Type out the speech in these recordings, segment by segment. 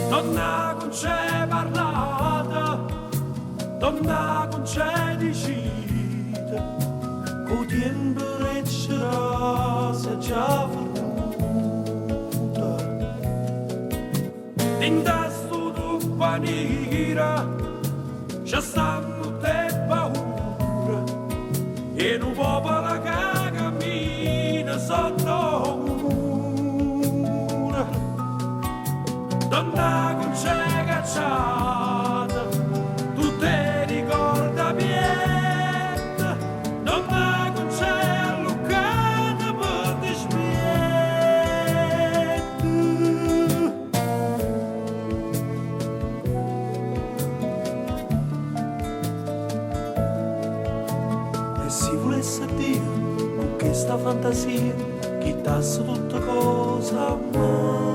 Donna con c'è parlata, donna con c'è dicita, con tempo recerà se già venuta. In tasto tu panira, già stanno te paura, e non può la cammina sotto mura. Donna con c'è cacciata, tu te ricorda pietta, donna con c'è allucata per dispietto. E si volesse dire con questa fantasia, chi tassa tutta cosa amore.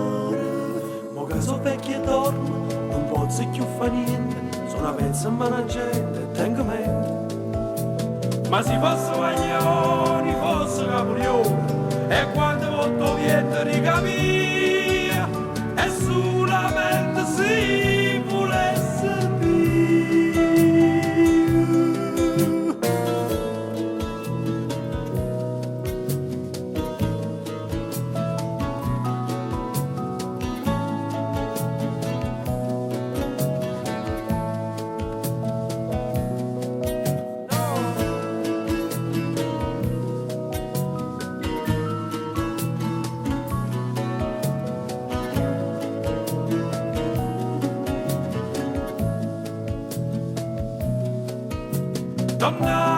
Che so vecchio e dormo, non posso più fa niente, sono pensa in mano gente e tengo mente. Ma si fosse maglioni, fosse caprione, e quando molto viento ricapia, e solamente si volesse dire. Donna